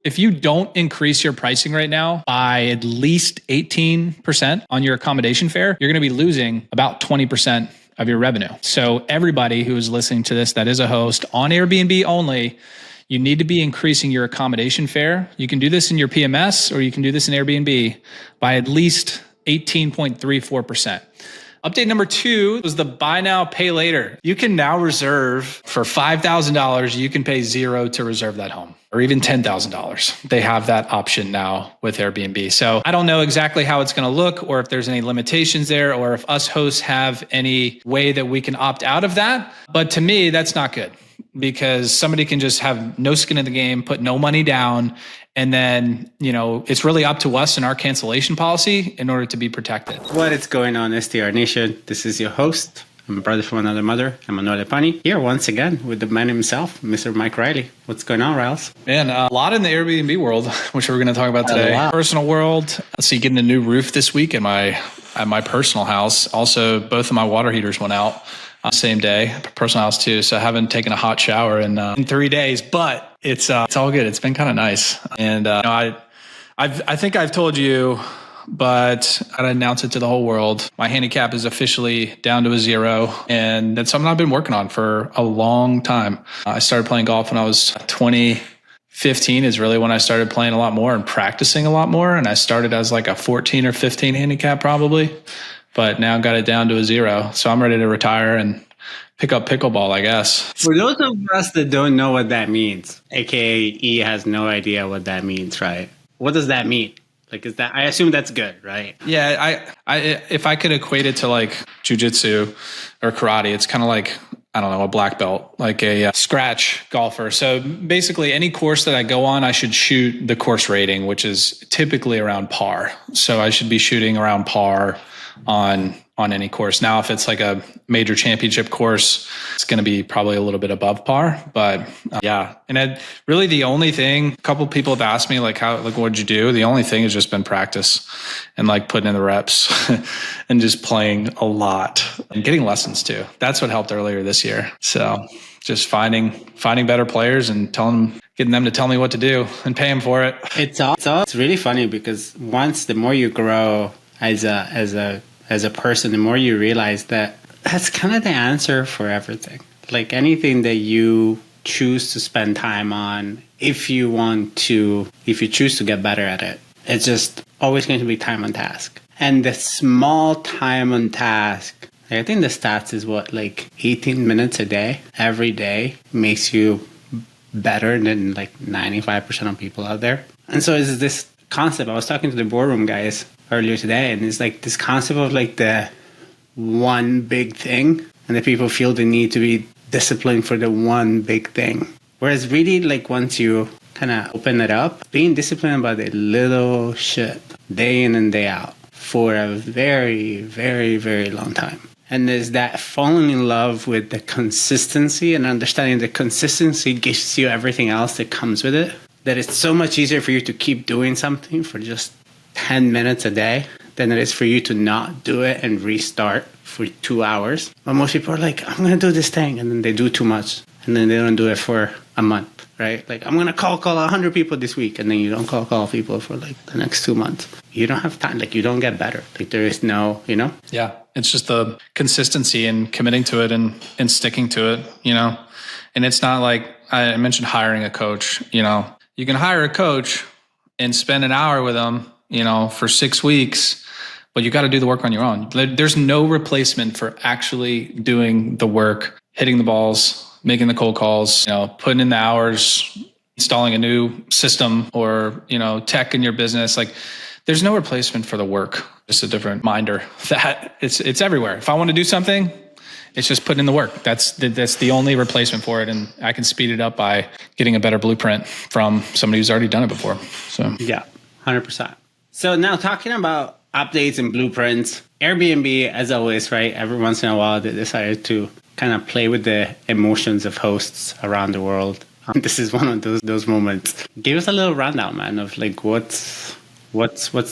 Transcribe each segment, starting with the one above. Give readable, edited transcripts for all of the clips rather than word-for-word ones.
if you don't increase your pricing right now by at least 18% on your accommodation fare, you're going to be losing about 20% of your revenue. So everybody who is listening to this that is a host on Airbnb only, you need to be increasing your accommodation fare. You can do this in your PMS or you can do this in Airbnb by at least 18.34%. Update number 2 was the buy now, pay later. You can now reserve for $5,000. You can pay $0 to reserve that home, or even $10,000. They have that option now with Airbnb. So I don't know exactly how it's going to look, or if there's any limitations there, or if us hosts have any way that we can opt out of that. But to me, that's not good, because somebody can just have no skin in the game, put no money down, and then, it's really up to us and our cancellation policy in order to be protected. What is going on, STR Nation? This is your host. I'm a brother from another mother, Emanuele Pani, here once again with the man himself, Mr. Mike Riley. What's going on, Riles? Man, a lot in the Airbnb world, which we're going to talk about today. Personal world. Let's see, getting a new roof this week at my personal house. Also, both of my water heaters went out same day. Personal house too. So I haven't taken a hot shower in 3 days, but it's all good. It's been kind of nice. And I think I've told you, but I'd announce it to the whole world. My handicap is officially down to a 0. And that's something I've been working on for a long time. I started playing golf when I was 2015 is really when I started playing a lot more and practicing a lot more. And I started as like a 14 or 15 handicap probably, but now got it down to a 0. So I'm ready to retire and pick up pickleball, I guess. For those of us that don't know what that means, aka E has no idea what that means, right? What does that mean? Like, is that, I assume that's good, right? Yeah, I if I could equate it to like jujitsu or karate, it's kind of like, I don't know, a black belt, like a scratch golfer. So basically any course that I go on, I should shoot the course rating, which is typically around par. So I should be shooting around par on any course. Now, if it's like a major championship course, it's going to be probably a little bit above par, but yeah. And really the only thing, a couple of people have asked me what'd you do? The only thing has just been practice and like putting in the reps and just playing a lot and getting lessons too. That's what helped earlier this year. So just finding better players and getting them to tell me what to do and pay them for it. It's really funny because once the more you grow as a person, the more you realize that that's kind of the answer for everything. Like anything that you choose to spend time on, if you choose to get better at it, it's just always going to be time on task. And the small time on task, I think the stats is like 18 minutes a day, every day makes you better than like 95% of people out there. And so it's this concept. I was talking to the boardroom guys earlier today, and it's like this concept of like the one big thing, and the people feel the need to be disciplined for the one big thing. Whereas really, like once you kind of open it up, being disciplined about a little shit day in and day out for a very, very, very long time. And there's that falling in love with the consistency and understanding the consistency gives you everything else that comes with it. That it's so much easier for you to keep doing something for just 10 minutes a day than it is for you to not do it and restart for 2 hours. But most people are like, I'm going to do this thing. And then they do too much. And then they don't do it for a month, right? Like, I'm going to call 100 people this week. And then you don't call people for like the next 2 months. You don't have time. Like, you don't get better. Like, there is no, Yeah. It's just the consistency and committing to it and sticking to it, And it's not like I mentioned hiring a coach, You can hire a coach and spend an hour with them, for 6 weeks, but you got to do the work on your own. There's no replacement for actually doing the work, hitting the balls, making the cold calls, putting in the hours, installing a new system or, tech in your business. Like there's no replacement for the work. Just a different reminder that it's everywhere. If I want to do something, it's just putting in the work. That's the only replacement for it. And I can speed it up by getting a better blueprint from somebody who's already done it before. So yeah, 100%. So now talking about updates and blueprints, Airbnb, as always, right? Every once in a while, they decided to kind of play with the emotions of hosts around the world. This is one of those moments. Give us a little rundown, man, of like what's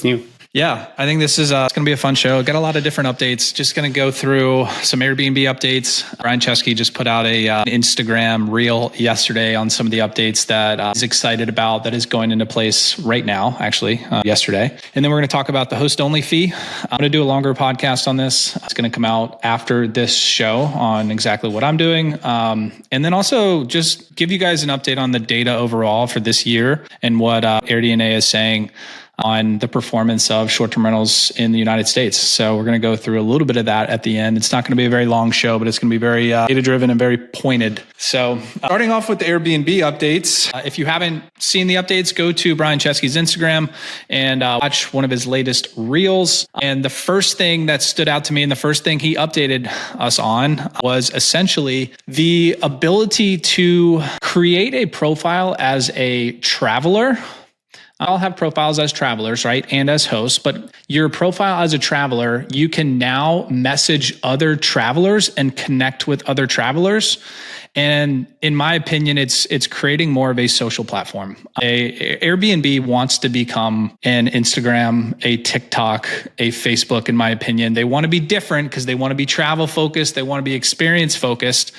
new. Yeah, I think this is it's going to be a fun show. Got a lot of different updates. Just going to go through some Airbnb updates. Brian Chesky just put out a Instagram reel yesterday on some of the updates that he's excited about that is going into place right now, actually, yesterday. And then we're going to talk about the host-only fee. I'm going to do a longer podcast on this. It's going to come out after this show on exactly what I'm doing. And then also just give you guys an update on the data overall for this year and what AirDNA is saying on the performance of short-term rentals in the United States. So we're going to go through a little bit of that at the end. It's not going to be a very long show, but it's going to be very data-driven and very pointed. So starting off with the Airbnb updates, if you haven't seen the updates, go to Brian Chesky's Instagram and watch one of his latest reels. And the first thing that stood out to me and the first thing he updated us on was essentially the ability to create a profile as a traveler. I'll have profiles as travelers, right? And as hosts, but your profile as a traveler, you can now message other travelers and connect with other travelers. And in my opinion, it's creating more of a social platform. Airbnb wants to become an Instagram, a TikTok, a Facebook, in my opinion. They want to be different because they want to be travel focused. They want to be experience focused.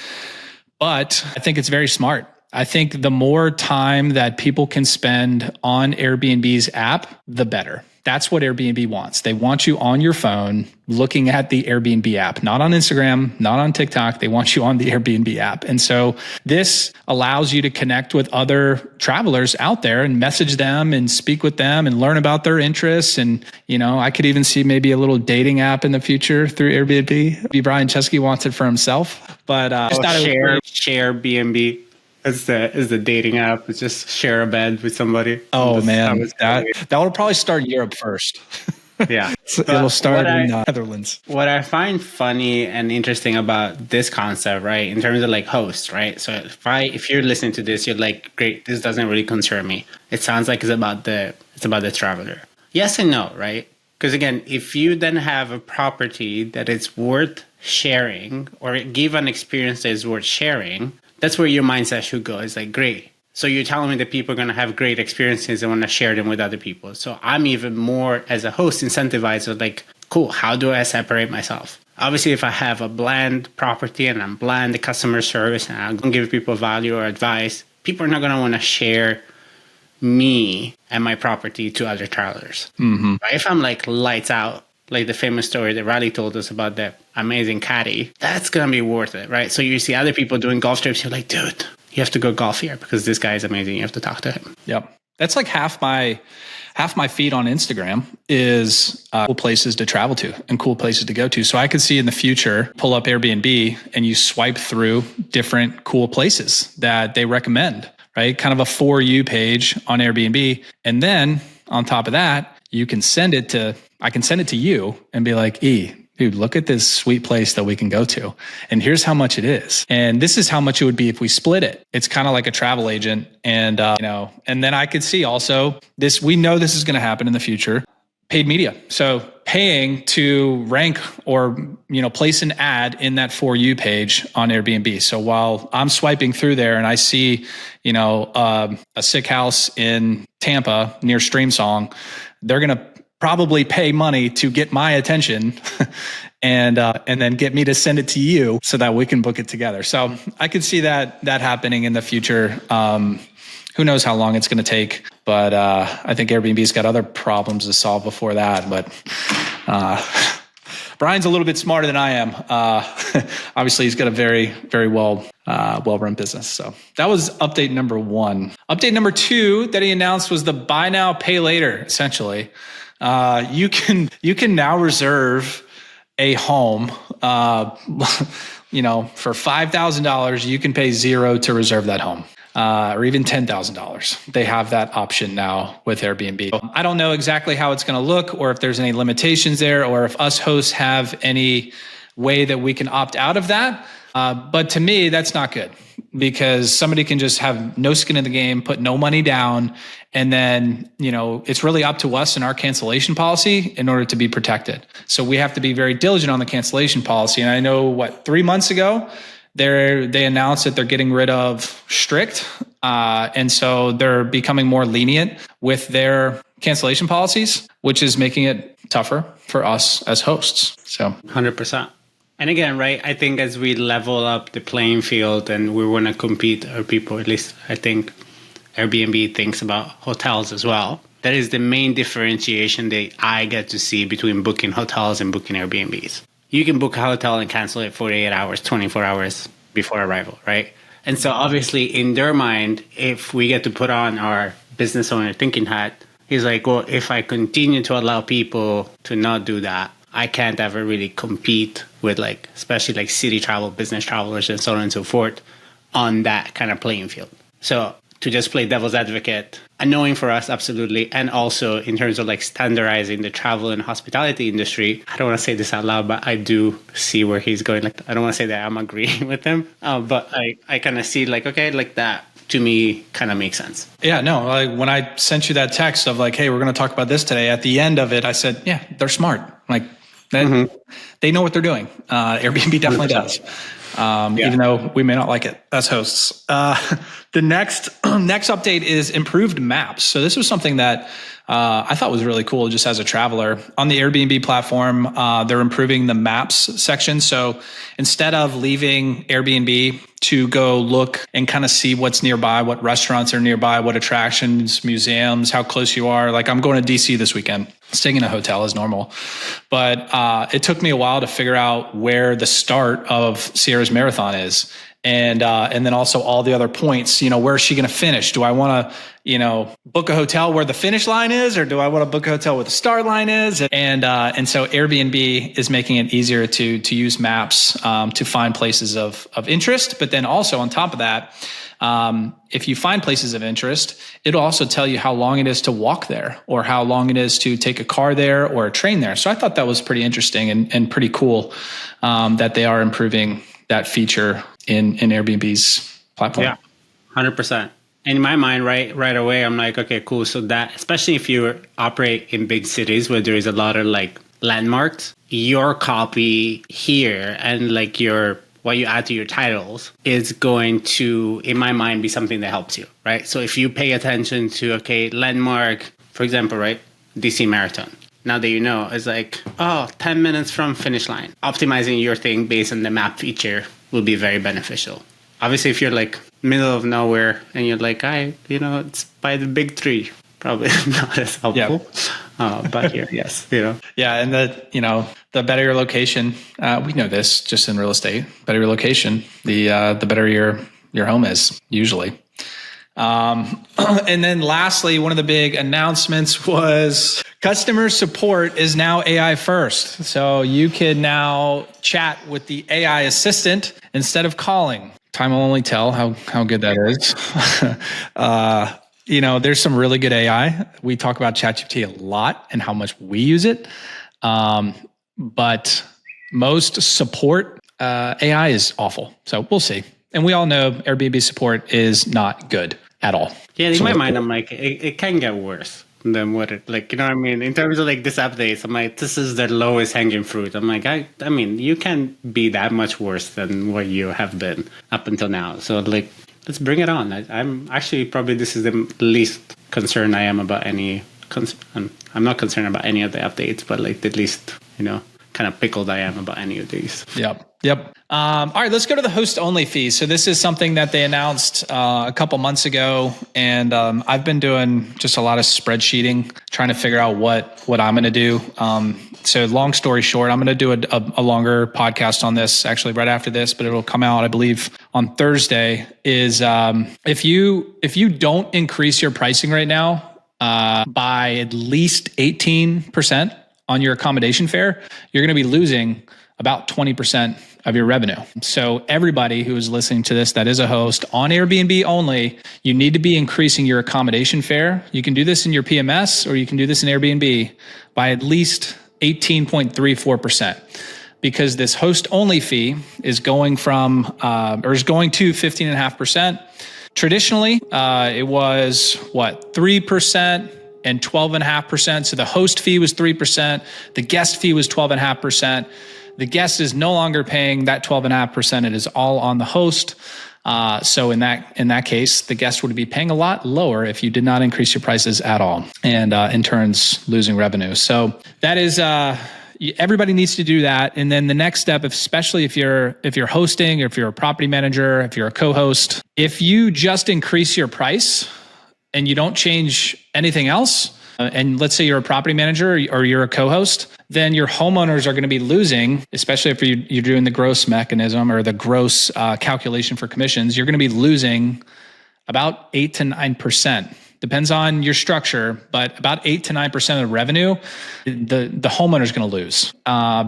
But I think it's very smart. I think the more time that people can spend on Airbnb's app, the better. That's what Airbnb wants. They want you on your phone looking at the Airbnb app, not on Instagram, not on TikTok. They want you on the Airbnb app. And so this allows you to connect with other travelers out there and message them and speak with them and learn about their interests. And, you know, I could even see maybe a little dating app in the future through Airbnb. Maybe Brian Chesky wants it for himself, but share BNB. Is the dating app. It's just share a bed with somebody. Oh man, that will probably start in Europe first. Yeah, it'll start in Netherlands. What I find funny and interesting about this concept, right, in terms of like hosts, right? So if you're listening to this, you're like, great, this doesn't really concern me. It sounds like it's about the traveler. Yes and no, right? Because again, if you then have a property that is worth sharing or give an experience that is worth sharing, that's where your mindset should go. It's like, great. So you're telling me that people are going to have great experiences and want to share them with other people. So I'm even more, as a host, incentivized with like, cool, how do I separate myself? Obviously, if I have a bland property and I'm bland the customer service and I'm going to give people value or advice, people are not going to want to share me and my property to other travelers. Mm-hmm. But if I'm like lights out, like the famous story that Riley told us about that amazing caddy, that's going to be worth it, right? So you see other people doing golf trips, you're like, dude, you have to go golf here because this guy is amazing. You have to talk to him. Yep. That's like half my feed on Instagram is cool places to travel to and cool places to go to. So I could see in the future, pull up Airbnb and you swipe through different cool places that they recommend, right? Kind of a For You page on Airbnb. And then on top of that, I can send it to you and be like, dude, look at this sweet place that we can go to. And here's how much it is. And this is how much it would be if we split it. It's kind of like a travel agent. And, and then I could see also this, we know this is going to happen in the future, paid media. So paying to rank or, place an ad in that For You page on Airbnb. So while I'm swiping through there and I see, a sick house in Tampa near Streamsong, they're going to probably pay money to get my attention and then get me to send it to you so that we can book it together. So I could see that happening in the future. Who knows how long it's going to take, but I think Airbnb's got other problems to solve before that. But Brian's a little bit smarter than I am. Obviously, he's got a very, very well-run business. So that was update number 1. Update number 2 that he announced was the buy now, pay later, essentially. You can now reserve a home, for $5,000, you can pay $0 to reserve that home, or even $10,000. They have that option now with Airbnb. I don't know exactly how it's going to look or if there's any limitations there or if us hosts have any way that we can opt out of that. But to me, that's not good because somebody can just have no skin in the game, put no money down. And then, it's really up to us and our cancellation policy in order to be protected. So we have to be very diligent on the cancellation policy. And I know 3 months ago, they announced that they're getting rid of strict And so they're becoming more lenient with their cancellation policies, which is making it tougher for us as hosts. So 100%. And again, right, I think as we level up the playing field and we want to compete, or people, at least I think Airbnb thinks about hotels as well. That is the main differentiation that I get to see between booking hotels and booking Airbnbs. You can book a hotel and cancel it 48 hours, 24 hours before arrival, right? And so obviously in their mind, if we get to put on our business owner thinking hat, he's like, well, if I continue to allow people to not do that, I can't ever really compete with like, especially like city travel, business travelers and so on and so forth on that kind of playing field. So to just play devil's advocate, annoying for us, absolutely. And also in terms of like standardizing the travel and hospitality industry, I don't want to say this out loud, but I do see where he's going. Like, I don't want to say that I'm agreeing with him, but I kind of see like, okay, like that to me kind of makes sense. Yeah, no, like when I sent you that text of like, hey, we're going to talk about this today, at the end of it, I said, yeah, they're smart. Like they know what they're doing. Airbnb definitely does. Even though we may not like it as hosts. The next update is improved maps. So this was something that I thought was really cool just as a traveler. On the Airbnb platform, they're improving the maps section. So instead of leaving Airbnb to go look and kind of see what's nearby, what restaurants are nearby, what attractions, museums, how close you are. Like I'm going to DC this weekend, staying in a hotel as normal. But it took me a while to figure out where the start of Sierra's marathon is. And then also all the other points, where is she going to finish? Do I want to, book a hotel where the finish line is, or do I want to book a hotel where the start line is? And so Airbnb is making it easier to use maps to find places of interest. But then also on top of that, if you find places of interest, it'll also tell you how long it is to walk there, or how long it is to take a car there or a train there. So I thought that was pretty interesting and pretty cool that they are improving that feature in Airbnb's platform. Yeah, 100%. In my mind, right away, I'm like, okay, cool. So that, especially if you operate in big cities where there is a lot of like landmarks, your copy here and like what you add to your titles is going to, in my mind, be something that helps you, right? So if you pay attention to, okay, landmark, for example, right, DC Marathon. Now that you know, it's like, 10 minutes from finish line. Optimizing your thing based on the map feature will be very beneficial. Obviously, if you're like middle of nowhere and you're like, it's by the big tree, probably not as helpful. Yeah. But here, yes, Yeah, and the better your location, we know this just in real estate. Better your location, the better your home is usually. And then lastly, one of the big announcements was customer support is now AI first. So you can now chat with the AI assistant instead of calling. Time will only tell how good that is. There's some really good AI. We talk about ChatGPT a lot and how much we use it. But most support AI is awful. So we'll see. And we all know Airbnb support is not good at all. Yeah, in my mind, I'm like, it can get worse than what it, like, you know what I mean? In terms of like this updates, I'm like, this is the lowest hanging fruit. I'm like, I mean, you can't be that much worse than what you have been up until now. So like, let's bring it on. I'm actually probably, this is the least concerned I am about any, I'm not concerned about any of the updates, but like the least, kind of pickled I am about any of these. Yep. All right, let's go to the host only fee. So this is something that they announced a couple months ago. And I've been doing just a lot of spreadsheeting, trying to figure out what I'm going to do. So long story short, I'm going to do a longer podcast on this actually right after this, but it'll come out, I believe, on Thursday. Is if you don't increase your pricing right now by at least 18% on your accommodation fare, you're going to be losing about 20% of your revenue. So everybody who is listening to this that is a host on Airbnb only, you need to be increasing your accommodation fare. You can do this in your PMS or you can do this in Airbnb by at least 18.34%, because this host only fee is going to 15.5%. Traditionally, it was 3% and 12.5%. So the host fee was 3%. The guest fee was 12.5%. The guest is no longer paying that 12.5%. It is all on the host. So in that case, the guest would be paying a lot lower if you did not increase your prices at all, and in turns losing revenue. So that is everybody needs to do that. And then the next step, especially if you're hosting, or if you're a property manager, if you're a co-host, if you just increase your price and you don't change anything else, and let's say you're a property manager or you're a co-host, then your homeowners are going to be losing, especially if you're doing the gross mechanism or the gross calculation for commissions, you're going to be losing about 8 to 9%. Depends on your structure, but about 8 to 9% of the revenue, the homeowner is going to lose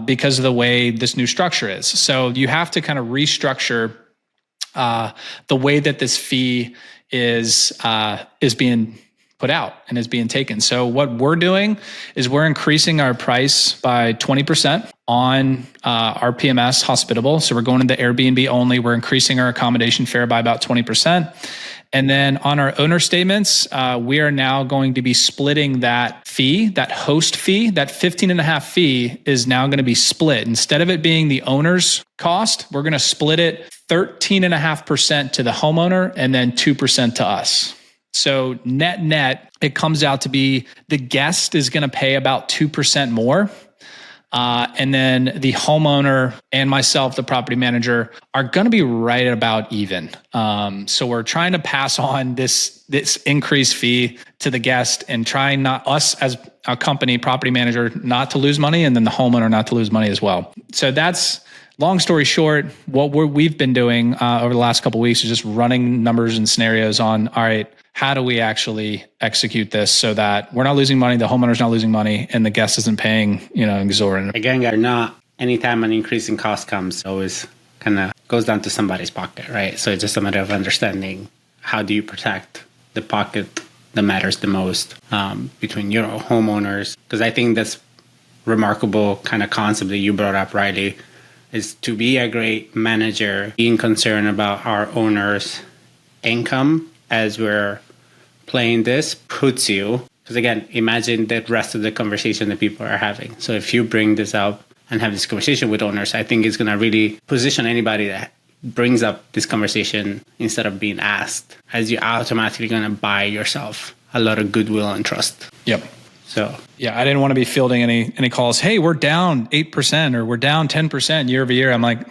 because of the way this new structure is. So you have to kind of restructure the way that this fee is being put out and is being taken. So what we're doing is we're increasing our price by 20% on our PMS hospitable. So we're going into Airbnb only. We're increasing our accommodation fare by about 20%. And then on our owner statements, we are now going to be splitting that fee, that host fee, that 15.5 fee is now going to be split. Instead of it being the owner's cost, we're going to split it 13.5% to the homeowner and then 2% to us. So net, it comes out to be the guest is going to pay about 2% more. And then the homeowner and myself, the property manager, are going to be right about even. So we're trying to pass on this increased fee to the guest and trying not us as a company, property manager, not to lose money, and then the homeowner not to lose money as well. So that's, long story short, what we've been doing over the last couple of weeks is just running numbers and scenarios on, all right, how do we actually execute this so that we're not losing money, the homeowner's not losing money, and the guest isn't paying, exorbitant. Again, not anytime an increase in cost comes, always kind of goes down to somebody's pocket, right? So it's just a matter of understanding how do you protect the pocket that matters the most between your homeowners. Because I think that's remarkable kind of concept that you brought up, Riley, is to be a great manager, being concerned about our owners' income as we're playing this puts you, because again, imagine the rest of the conversation that people are having. So if you bring this up and have this conversation with owners, I think it's going to really position anybody that brings up this conversation instead of being asked, as you're automatically going to buy yourself a lot of goodwill and trust. Yep. So yeah, I didn't want to be fielding any calls. Hey, we're down 8% or we're down 10% year over year. I'm like,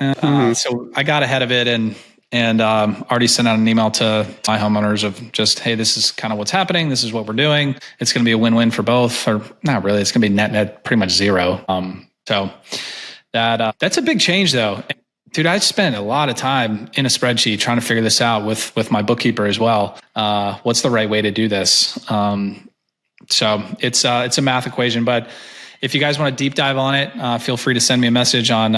so I got ahead of it and already sent out an email to my homeowners of just, hey, this is kind of what's happening. This is what we're doing. It's going to be a win-win for both, or not really. It's going to be net pretty much zero. So that's a big change though. Dude, I spent a lot of time in a spreadsheet trying to figure this out with my bookkeeper as well. What's the right way to do this? So it's a math equation, but if you guys want to deep dive on it, feel free to send me a message on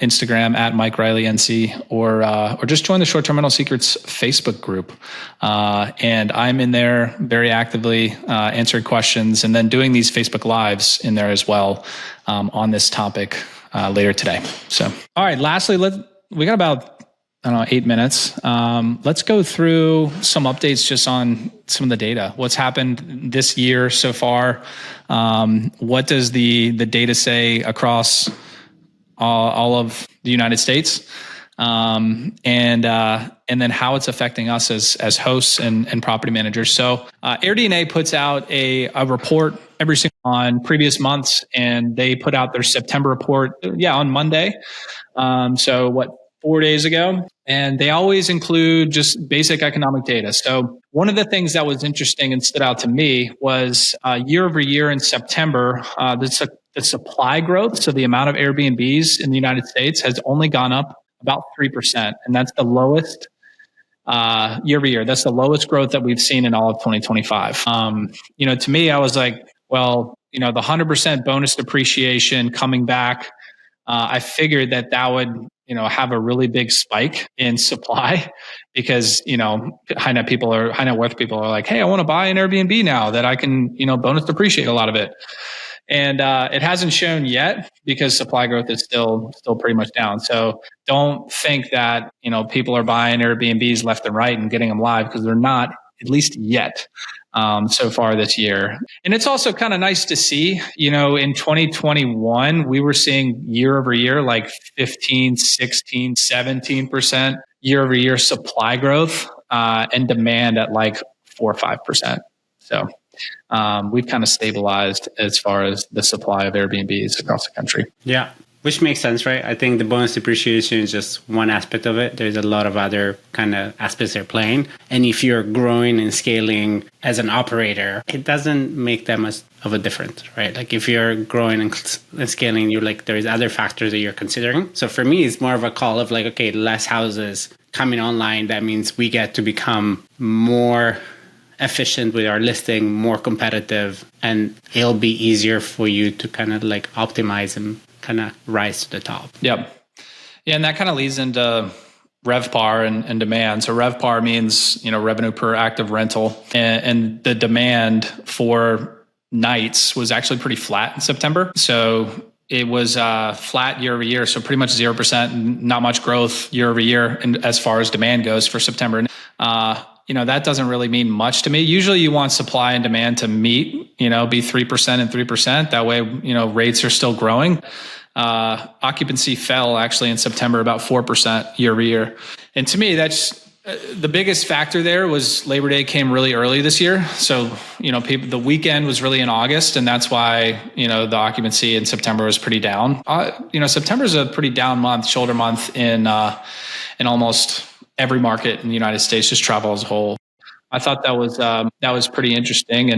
Instagram at Mike Riley NC, or just join the Short-Term Rental Secrets Facebook group. And I'm in there very actively answering questions and then doing these Facebook Lives in there as well on this topic later today. So, all right, lastly, we got about 8 minutes. Let's go through some updates just on some of the data. What's happened this year so far? What does the data say across all of the United States? And then how it's affecting us as hosts and property managers. So AirDNA puts out a report every single on previous months, and they put out their September report, on Monday. 4 days ago, and they always include just basic economic data. So one of the things that was interesting and stood out to me was year over year in September, the supply growth, so the amount of Airbnbs in the United States has only gone up about 3%, and that's the lowest year over year. That's the lowest growth that we've seen in all of 2025. To me, I was like, well, the 100% bonus depreciation coming back, I figured that would have a really big spike in supply because, high net worth people are like, hey, I want to buy an Airbnb now that I can, bonus depreciate a lot of it. And it hasn't shown yet because supply growth is still pretty much down. So don't think that, people are buying Airbnbs left and right and getting them live, because they're not, at least yet. So far this year. And it's also kind of nice to see, in 2021, we were seeing year over year, like 15, 16, 17% year over year supply growth and demand at like 4 or 5%. So we've kind of stabilized as far as the supply of Airbnbs across the country. Yeah, which makes sense, right? I think the bonus depreciation is just one aspect of it. There's a lot of other kind of aspects they're playing. And if you're growing and scaling as an operator, it doesn't make that much of a difference, right? Like if you're growing and scaling, you're like, there's other factors that you're considering. So for me, it's more of a call of like, okay, less houses coming online. That means we get to become more efficient with our listing, more competitive, and it'll be easier for you to kind of like optimize and kind of rise to the top. Yep. Yeah, and that kind of leads into RevPAR and demand. So RevPAR means, revenue per active rental, and the demand for nights was actually pretty flat in September. So it was flat year over year. So pretty much 0%, not much growth year over year. And as far as demand goes for September, that doesn't really mean much to me. Usually you want supply and demand to meet, be 3% and 3%. That way, rates are still growing. Occupancy fell actually in September about 4% year over year. And to me, that's the biggest factor there was Labor Day came really early this year. So, the weekend was really in August, and that's why, the occupancy in September was pretty down. September is a pretty down month, shoulder month in almost every market in the United States, just travel as a whole. I thought that was pretty interesting.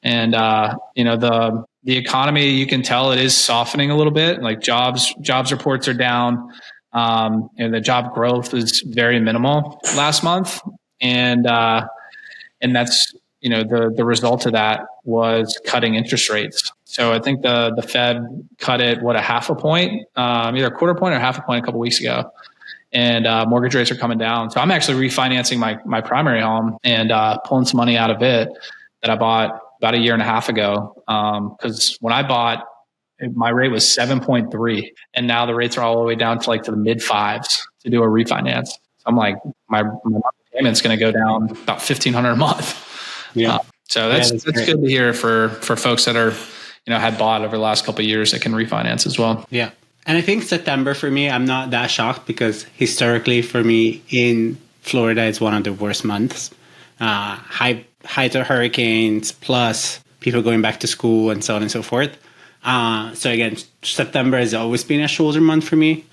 And the economy, you can tell it is softening a little bit. Like jobs reports are down. And the job growth is very minimal last month. And that's, the result of that was cutting interest rates. So I think the Fed cut it, a half a point, either a quarter point or half a point a couple of weeks ago. And mortgage rates are coming down. So I'm actually refinancing my primary home and pulling some money out of it that I bought about a year and a half ago. Because when I bought, my rate was 7.3, and now the rates are all the way down to the mid fives to do a refinance. So I'm like, my payment's going to go down about $1,500 a month. Yeah. So that's good to hear for folks that are, had bought over the last couple of years that can refinance as well. Yeah. And I think September for me, I'm not that shocked because historically for me in Florida, it's one of the worst months. Height of hurricanes, plus people going back to school and so on and so forth. So again, September has always been a shoulder month for me.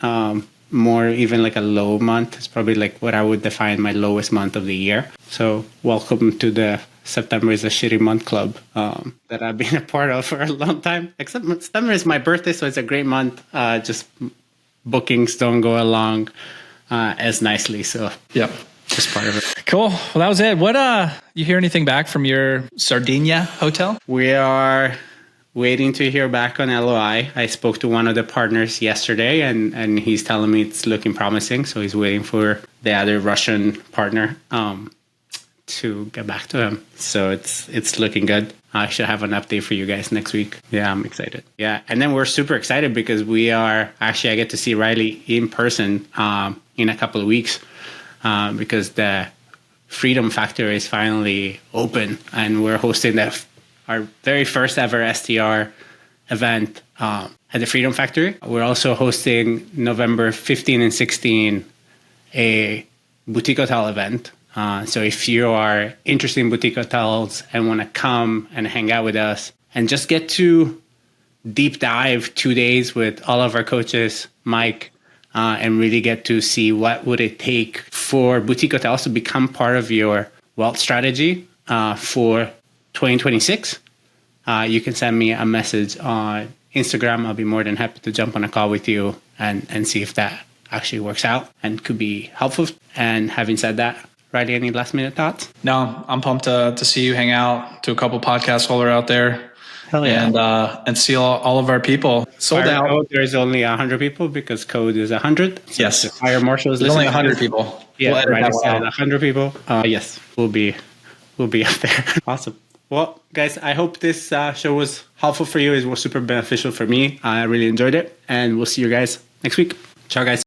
More even like a low month. It's probably like what I would define my lowest month of the year. So welcome to the September is a shitty month club that I've been a part of for a long time. Except September is my birthday, so it's a great month. Just bookings don't go along as nicely. So yeah, just part of it. Cool. Well, that was it. What you hear anything back from your Sardinia hotel? We are waiting to hear back on LOI. I spoke to one of the partners yesterday, and he's telling me it's looking promising. So he's waiting for the other Russian partner to get back to him. So it's looking good. I should have an update for you guys next week. Yeah, I'm excited. Yeah, and then we're super excited because I get to see Riley in person in a couple of weeks because the Freedom Factory is finally open, and we're hosting our very first ever STR event at the Freedom Factory. We're also hosting November 15 and 16 a boutique hotel event. So if you are interested in boutique hotels and want to come and hang out with us and just get to deep dive 2 days with all of our coaches, Mike, and really get to see what would it take for boutique hotels to become part of your wealth strategy for 2026, you can send me a message on Instagram. I'll be more than happy to jump on a call with you and see if that actually works out and could be helpful. And having said that, Riley, any last minute thoughts? No, I'm pumped to see you hang out, to a couple podcasts while we're out there. Hell yeah. And see all of our people. Sold out. Code, there's only 100 people because code is 100. So yes. Fire Marshal is there's only 100 people. Yeah, right. 100 people. Yes, we'll be up there. Awesome. Well, guys, I hope this show was helpful for you. It was super beneficial for me. I really enjoyed it. And we'll see you guys next week. Ciao, guys.